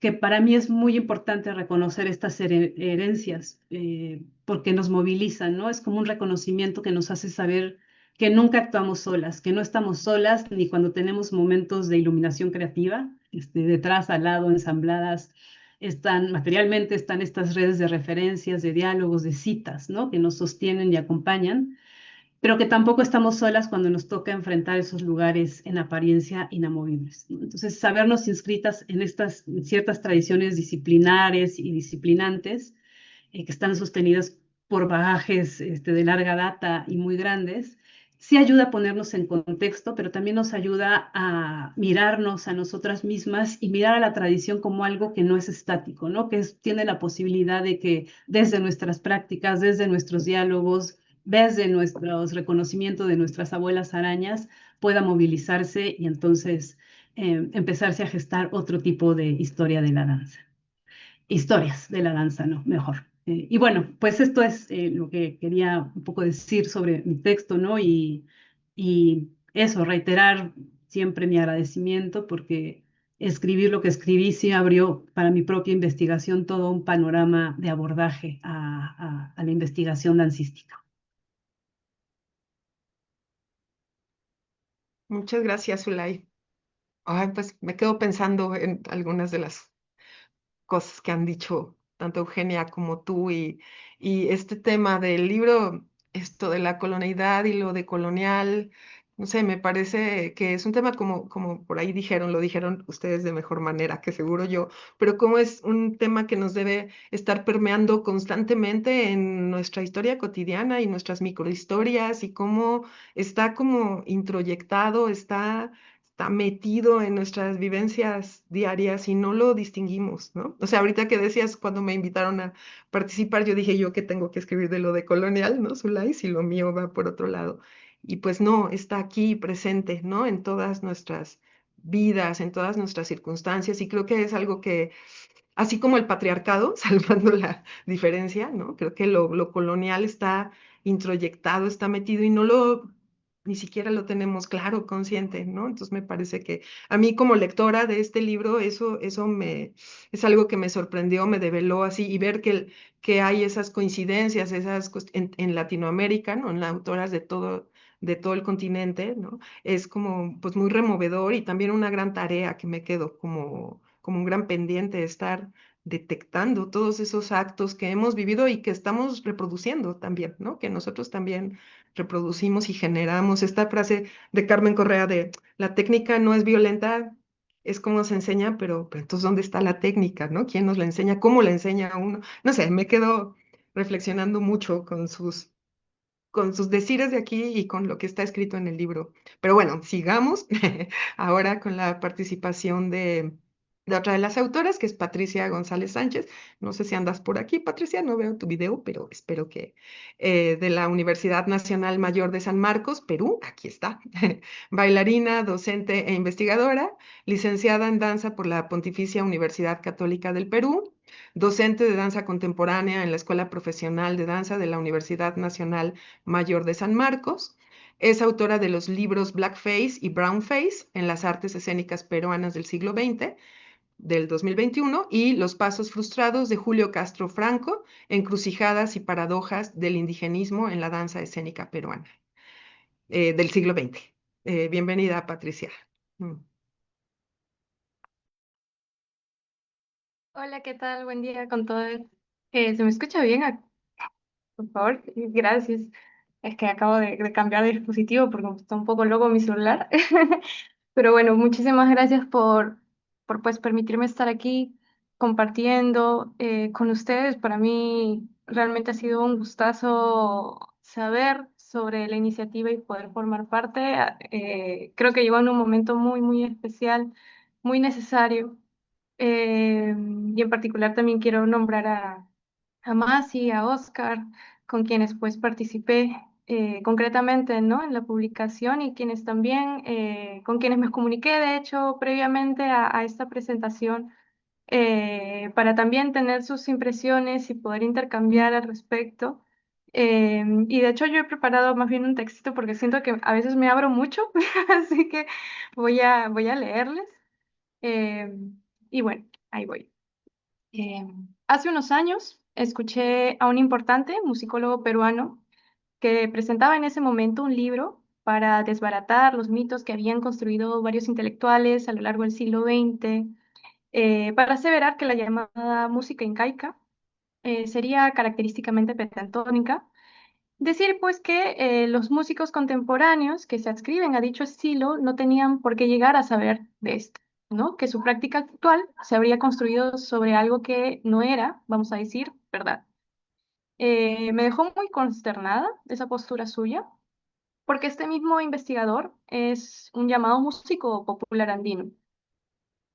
que para mí es muy importante reconocer estas herencias porque nos movilizan, ¿no? Es como un reconocimiento que nos hace saber que nunca actuamos solas, que no estamos solas ni cuando tenemos momentos de iluminación creativa, detrás, al lado, ensambladas, materialmente están estas redes de referencias, de diálogos, de citas, ¿no? Que nos sostienen y acompañan, pero que tampoco estamos solas cuando nos toca enfrentar esos lugares en apariencia inamovibles, ¿no? Entonces, sabernos inscritas en estas ciertas tradiciones disciplinares y disciplinantes que están sostenidas por bagajes de larga data y muy grandes, sí ayuda a ponernos en contexto, pero también nos ayuda a mirarnos a nosotras mismas y mirar a la tradición como algo que no es estático, ¿no? Tiene la posibilidad de que desde nuestras prácticas, desde nuestros diálogos, desde nuestros reconocimientos de nuestras abuelas arañas, pueda movilizarse y entonces empezarse a gestar otro tipo de historia de la danza. Historias de la danza, no, mejor. Y bueno, pues esto es lo que quería un poco decir sobre mi texto, ¿no? Y eso, reiterar siempre mi agradecimiento porque escribir lo que escribí sí abrió para mi propia investigación todo un panorama de abordaje a la investigación dancística. Muchas gracias, Zulay. Ay, pues me quedo pensando en algunas de las cosas que han dicho tanto Eugenia como tú y este tema del libro, esto de la colonialidad y lo de colonial, no sé, me parece que es un tema como por ahí dijeron, lo dijeron ustedes de mejor manera que seguro yo, pero como es un tema que nos debe estar permeando constantemente en nuestra historia cotidiana y nuestras microhistorias y cómo está como introyectado, está metido en nuestras vivencias diarias y no lo distinguimos, ¿no? O sea, ahorita que decías cuando me invitaron a participar, yo dije yo que tengo que escribir de lo de colonial, ¿no? Zulay, y lo mío va por otro lado. Y pues no, está aquí presente, ¿no? En todas nuestras vidas, en todas nuestras circunstancias, y creo que es algo que, así como el patriarcado, salvando la diferencia, ¿no? Creo que lo colonial está introyectado, está metido y no lo, ni siquiera lo tenemos claro, consciente, ¿no? Entonces me parece que a mí como lectora de este libro, eso es algo que me sorprendió, me develó así y ver que hay esas coincidencias, en Latinoamérica, ¿no? En las autoras de todo el continente, ¿no? Es como pues muy removedor y también una gran tarea que me quedo como un gran pendiente estar detectando todos esos actos que hemos vivido y que estamos reproduciendo también, ¿no? Que nosotros también reproducimos y generamos. Esta frase de Carmen Correa de la técnica no es violenta, es como se enseña, pero entonces ¿dónde está la técnica, ¿no? ¿Quién nos la enseña? ¿Cómo la enseña a uno? No sé, me quedo reflexionando mucho con sus decires de aquí y con lo que está escrito en el libro. Pero bueno, sigamos ahora con la participación de otra de las autoras, que es Patricia González Sánchez. No sé si andas por aquí, Patricia, no veo tu video, pero espero que de la Universidad Nacional Mayor de San Marcos, Perú, aquí está. Bailarina, docente e investigadora, licenciada en danza por la Pontificia Universidad Católica del Perú, docente de danza contemporánea en la Escuela Profesional de Danza de la Universidad Nacional Mayor de San Marcos. Es autora de los libros Blackface y Brownface en las artes escénicas peruanas del siglo XX, del 2021, y Los pasos frustrados de Julio Castro Franco, encrucijadas y paradojas del indigenismo en la danza escénica peruana, del siglo XX. Bienvenida, Patricia. Mm. Hola, ¿qué tal? Buen día con todos. ¿Se me escucha bien? Por favor, gracias. Es que acabo de cambiar de dispositivo porque está un poco loco mi celular. Pero bueno, muchísimas gracias por pues, permitirme estar aquí compartiendo con ustedes. Para mí realmente ha sido un gustazo saber sobre la iniciativa y poder formar parte. Creo que llegó en un momento muy, muy especial, muy necesario. Y en particular también quiero nombrar a Masi, a Oscar, con quienes pues participé concretamente, ¿no? En la publicación y quienes también, con quienes me comuniqué de hecho previamente a esta presentación para también tener sus impresiones y poder intercambiar al respecto. Y de hecho yo he preparado más bien un textito porque siento que a veces me abro mucho, así que voy a leerles. Eh, y bueno, ahí voy. Hace unos años escuché a un importante musicólogo peruano que presentaba en ese momento un libro para desbaratar los mitos que habían construido varios intelectuales a lo largo del siglo XX, para aseverar que la llamada música incaica sería característicamente pentatónica. Decir pues que los músicos contemporáneos que se adscriben a dicho estilo no tenían por qué llegar a saber de esto, ¿no? Que su práctica actual se habría construido sobre algo que no era, vamos a decir, verdad. Me dejó muy consternada esa postura suya, porque este mismo investigador es un llamado músico popular andino.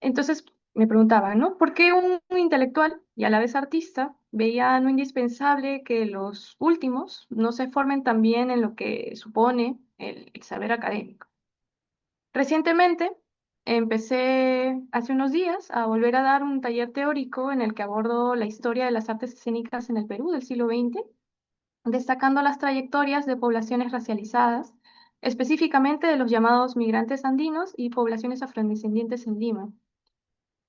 Entonces me preguntaba, ¿no? ¿Por qué un intelectual y a la vez artista veía no indispensable que los últimos no se formen también en lo que supone el saber académico? Recientemente empecé hace unos días a volver a dar un taller teórico en el que abordo la historia de las artes escénicas en el Perú del siglo XX, destacando las trayectorias de poblaciones racializadas, específicamente de los llamados migrantes andinos y poblaciones afrodescendientes en Lima.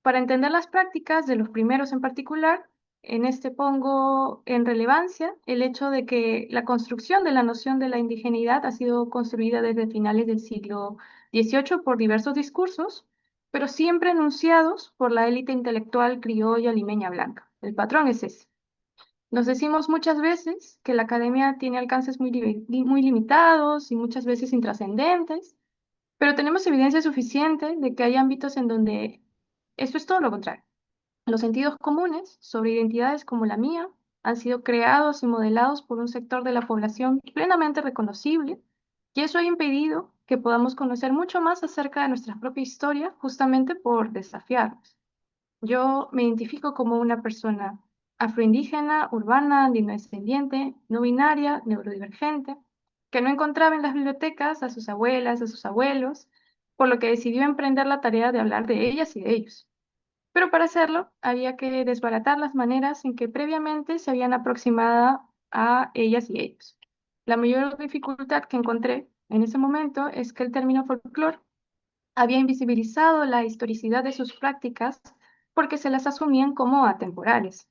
Para entender las prácticas de los primeros en particular, en este pongo en relevancia el hecho de que la construcción de la noción de la indigeneidad ha sido construida desde finales del siglo XVIII por diversos discursos, pero siempre enunciados por la élite intelectual criolla limeña blanca. El patrón es ese. Nos decimos muchas veces que la academia tiene alcances muy limitados y muchas veces intrascendentes, pero tenemos evidencia suficiente de que hay ámbitos en donde esto es todo lo contrario. Los sentidos comunes sobre identidades como la mía han sido creados y modelados por un sector de la población plenamente reconocible, y eso ha impedido que podamos conocer mucho más acerca de nuestra propia historia justamente por desafiarnos. Yo me identifico como una persona afroindígena, urbana, andino-descendiente, no binaria, neurodivergente, que no encontraba en las bibliotecas a sus abuelas, a sus abuelos, por lo que decidió emprender la tarea de hablar de ellas y de ellos. Pero para hacerlo, había que desbaratar las maneras en que previamente se habían aproximado a ellas y ellos. La mayor dificultad que encontré en ese momento es que el término folclore había invisibilizado la historicidad de sus prácticas porque se las asumían como atemporales.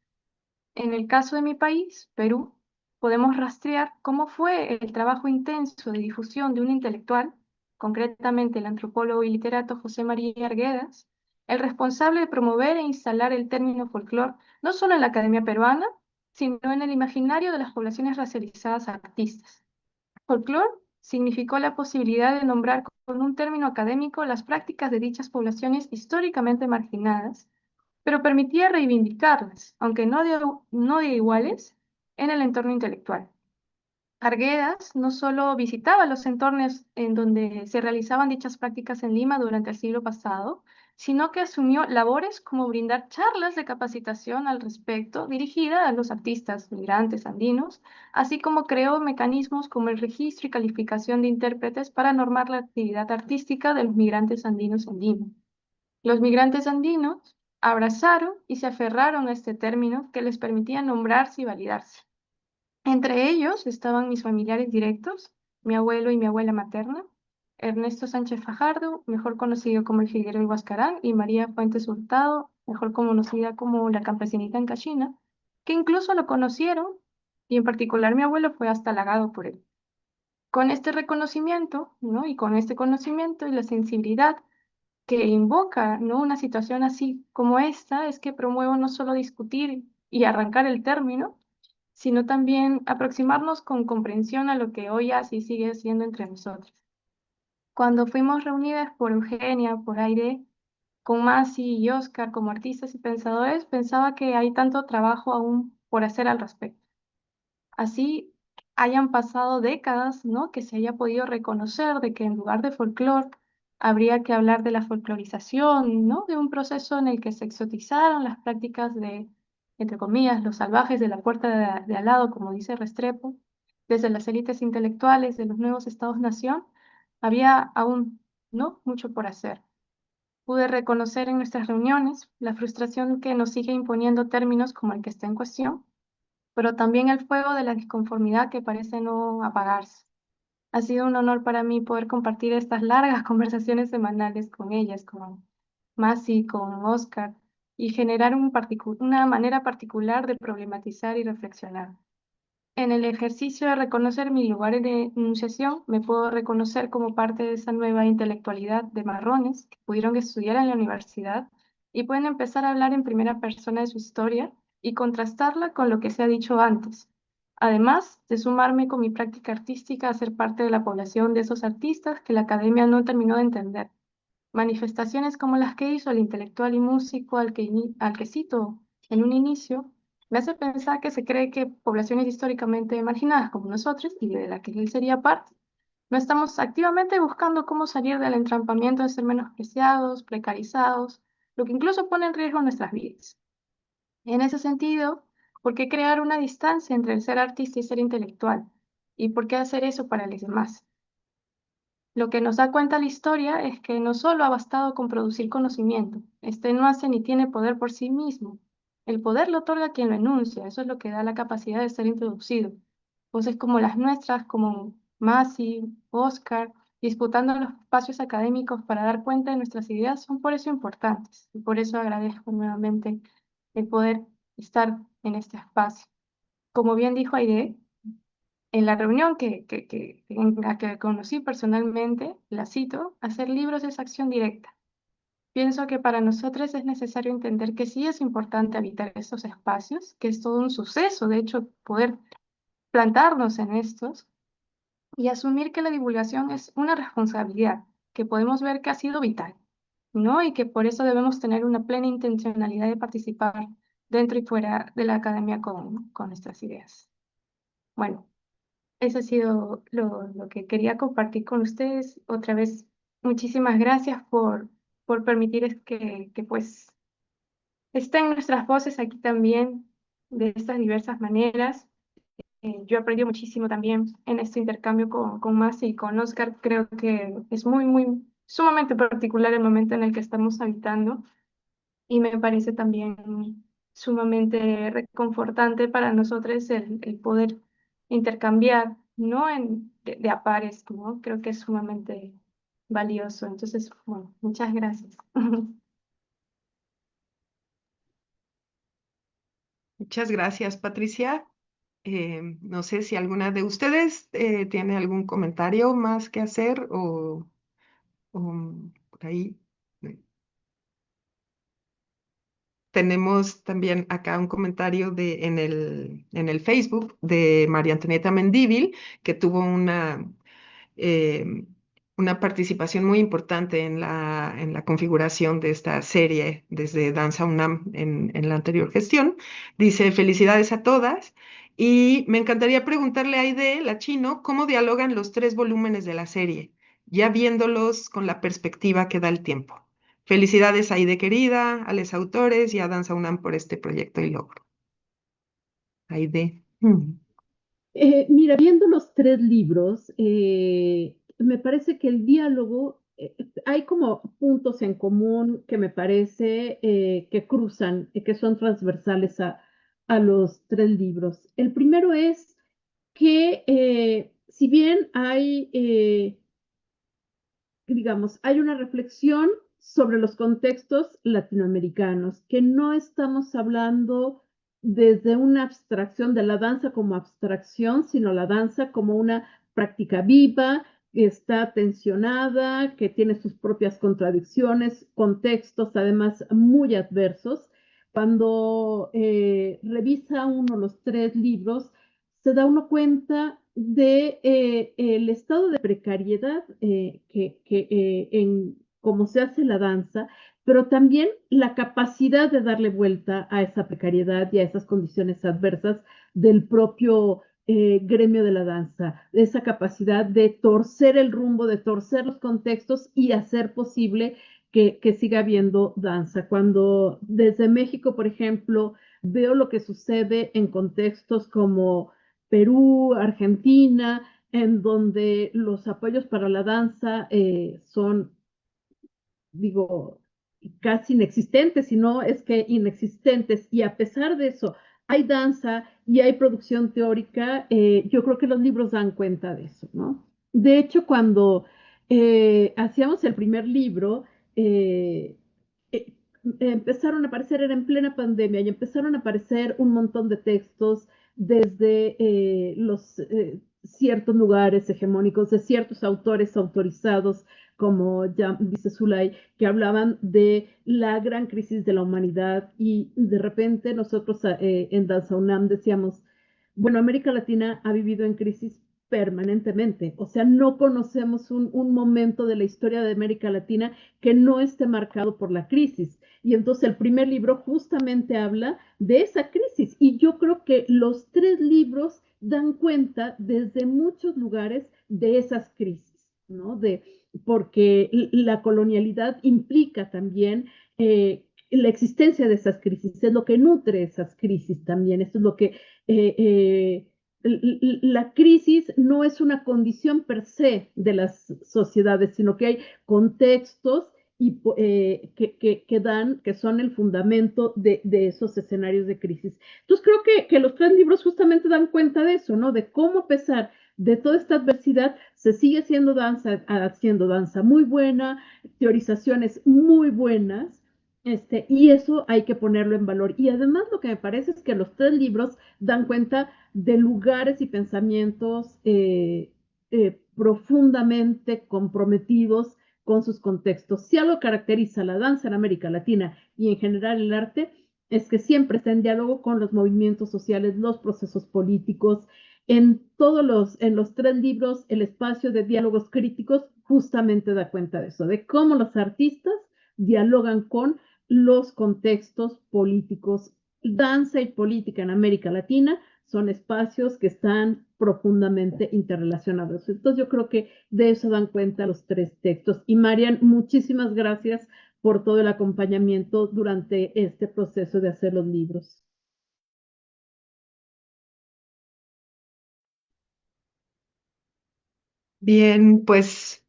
En el caso de mi país, Perú, podemos rastrear cómo fue el trabajo intenso de difusión de un intelectual, concretamente el antropólogo y literato José María Arguedas, el responsable de promover e instalar el término folclore no solo en la academia peruana, sino en el imaginario de las poblaciones racializadas artistas. Folclore significó la posibilidad de nombrar con un término académico las prácticas de dichas poblaciones históricamente marginadas, pero permitía reivindicarlas, aunque no de iguales, en el entorno intelectual. Arguedas no solo visitaba los entornos en donde se realizaban dichas prácticas en Lima durante el siglo pasado, sino que asumió labores como brindar charlas de capacitación al respecto dirigida a los artistas migrantes andinos, así como creó mecanismos como el registro y calificación de intérpretes para normar la actividad artística de los migrantes andinos en Lima. Los migrantes andinos abrazaron y se aferraron a este término que les permitía nombrarse y validarse. Entre ellos estaban mis familiares directos, mi abuelo y mi abuela materna, Ernesto Sánchez Fajardo, mejor conocido como el Figuero y Huascarán, y María Fuentes Hurtado, mejor conocida como la Campesinita en Cachina, que incluso lo conocieron, y en particular mi abuelo fue hasta halagado por él. Con este reconocimiento, ¿no? Y con este conocimiento y la sensibilidad que invoca, ¿no? Una situación así como esta, es que promuevo no solo discutir y arrancar el término, sino también aproximarnos con comprensión a lo que hoy así sigue siendo entre nosotros. Cuando fuimos reunidas por Eugenia, por Aide, con Masi y Oscar como artistas y pensadores, pensaba que hay tanto trabajo aún por hacer al respecto. Así hayan pasado décadas, ¿no? Que se haya podido reconocer de que en lugar de folclore habría que hablar de la folclorización, ¿no? De un proceso en el que se exotizaron las prácticas de, entre comillas, los salvajes de la puerta de al lado, como dice Restrepo, desde las élites intelectuales de los nuevos estados-nación, había aún, ¿no? Mucho por hacer. Pude reconocer en nuestras reuniones la frustración que nos sigue imponiendo términos como el que está en cuestión, pero también el fuego de la disconformidad que parece no apagarse. Ha sido un honor para mí poder compartir estas largas conversaciones semanales con ellas, con Masi, con Oscar, y generar una manera particular de problematizar y reflexionar. En el ejercicio de reconocer mi lugar de enunciación, me puedo reconocer como parte de esa nueva intelectualidad de marrones que pudieron estudiar en la universidad y pueden empezar a hablar en primera persona de su historia y contrastarla con lo que se ha dicho antes. Además de sumarme con mi práctica artística a ser parte de la población de esos artistas que la academia no terminó de entender. Manifestaciones como las que hizo el intelectual y músico al que cito en un inicio, me hace pensar que se cree que poblaciones históricamente marginadas como nosotros, y de la que él sería parte, no estamos activamente buscando cómo salir del entrampamiento de ser menospreciados, precarizados, lo que incluso pone en riesgo nuestras vidas. En ese sentido, ¿por qué crear una distancia entre el ser artista y ser intelectual? ¿Y por qué hacer eso para los demás? Lo que nos da cuenta la historia es que no solo ha bastado con producir conocimiento, este no hace ni tiene poder por sí mismo. El poder lo otorga quien lo enuncia, eso es lo que da la capacidad de ser introducido. Voces como las nuestras, como Masi, Oscar, disputando los espacios académicos para dar cuenta de nuestras ideas, son por eso importantes. Y por eso agradezco nuevamente el poder estar en este espacio. Como bien dijo Aide, en la reunión en la que conocí personalmente, la cito, hacer libros es acción directa. pienso que para nosotros es necesario entender que sí es importante habitar estos espacios, que es todo un suceso, de hecho, poder plantarnos en estos y asumir que la divulgación es una responsabilidad que podemos ver que ha sido vital, ¿no? Y que por eso debemos tener una plena intencionalidad de participar dentro y fuera de la academia con nuestras ideas. Bueno, eso ha sido lo que quería compartir con ustedes. Otra vez, muchísimas gracias por permitir pues estén nuestras voces aquí también de estas diversas maneras. Yo he aprendido muchísimo también en este intercambio con Masi y con Oscar. Creo que es sumamente particular el momento en el que estamos habitando y me parece también sumamente reconfortante para nosotros el poder intercambiar, ¿no? De a pares, ¿no? Creo que es sumamente valioso. Entonces, bueno, muchas gracias. Muchas gracias, Patricia. No sé si alguna de ustedes tiene algún comentario más que hacer o por ahí. Tenemos también acá un comentario en el Facebook de María Antonieta Mendívil, que tuvo eh, una participación muy importante en la configuración de esta serie desde Danza UNAM en la anterior gestión. Dice, felicidades a todas. Y me encantaría preguntarle a Aide, la chino, cómo dialogan los tres volúmenes de la serie, ya viéndolos con la perspectiva que da el tiempo. Felicidades a Aide querida, a los autores y a Danza UNAM por este proyecto y logro. Aide. Mira, viendo los tres libros, me parece que el diálogo, hay como puntos en común que me parece que cruzan, que son transversales a los tres libros. El primero es que si bien hay digamos, hay una reflexión sobre los contextos latinoamericanos, que no estamos hablando desde una abstracción de la danza como abstracción, sino la danza como una práctica viva, que está tensionada, que tiene sus propias contradicciones, contextos además muy adversos. Cuando revisa uno los tres libros, se da uno cuenta de el estado de precariedad en cómo se hace la danza, pero también la capacidad de darle vuelta a esa precariedad y a esas condiciones adversas del propio gremio de la danza, esa capacidad de torcer el rumbo, de torcer los contextos y hacer posible que siga habiendo danza. Cuando desde México, por ejemplo, veo lo que sucede en contextos como Perú, Argentina, en donde los apoyos para la danza son, digo, casi inexistentes, si no es que inexistentes, y a pesar de eso hay danza y hay producción teórica, yo creo que los libros dan cuenta de eso, ¿no? De hecho, cuando hacíamos el primer libro, eh, eh, empezaron a aparecer, era en plena pandemia, y empezaron a aparecer un montón de textos desde los ciertos lugares hegemónicos, de ciertos autores autorizados, como ya dice Zulay, que hablaban de la gran crisis de la humanidad y de repente nosotros en Danza UNAM decíamos, bueno, América Latina ha vivido en crisis permanentemente, o sea, no conocemos un momento de la historia de América Latina que no esté marcado por la crisis. Y entonces el primer libro justamente habla de esa crisis y yo creo que los tres libros dan cuenta desde muchos lugares de esas crisis, ¿no? Porque la colonialidad implica también la existencia de esas crisis, es lo que nutre esas crisis también, esto es lo que la crisis no es una condición per se de las sociedades, sino que hay contextos y, que son el fundamento de esos escenarios de crisis. Entonces creo que los tres libros justamente dan cuenta de eso, ¿no? De cómo a pesar de toda esta adversidad se sigue haciendo danza muy buena, teorizaciones muy buenas, y eso hay que ponerlo en valor. Y además lo que me parece es que los tres libros dan cuenta de lugares y pensamientos profundamente comprometidos con sus contextos. Si algo caracteriza la danza en América Latina y en general el arte, es que siempre está en diálogo con los movimientos sociales, los procesos políticos. En los 3 libros, el espacio de diálogos críticos justamente da cuenta de eso, de cómo los artistas dialogan con los contextos políticos. Danza y política en América Latina son espacios que están profundamente interrelacionados. Entonces yo creo que de eso dan cuenta los 3 textos. Y Marian, muchísimas gracias por todo el acompañamiento durante este proceso de hacer los libros. Bien, pues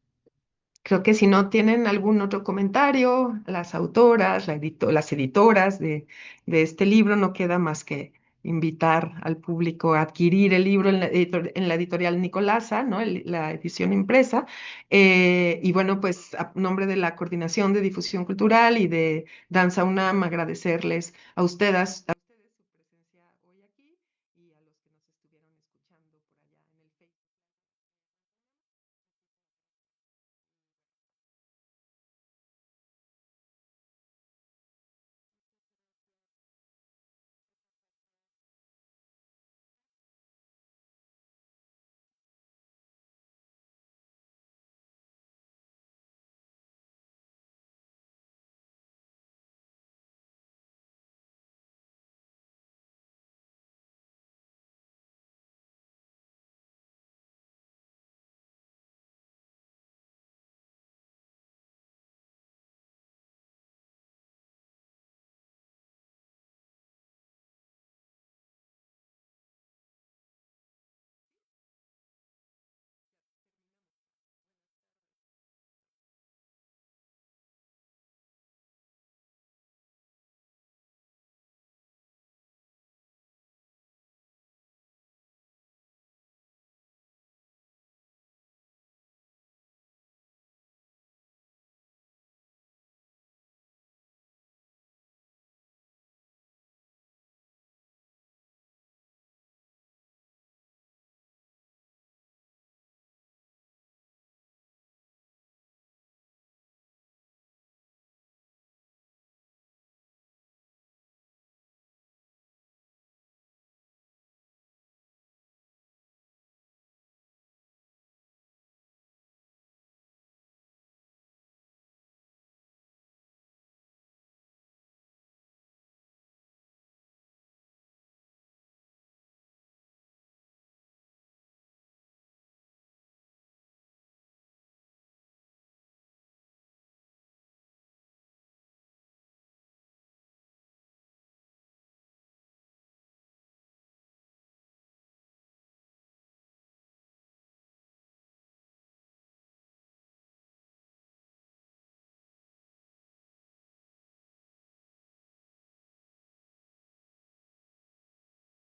creo que si no tienen algún otro comentario, las autoras, las editoras de este libro, no queda más que invitar al público a adquirir el libro en la editorial Nicolasa, ¿no? La edición impresa. Y bueno, pues a nombre de la Coordinación de Difusión Cultural y de Danza UNAM, agradecerles a ustedes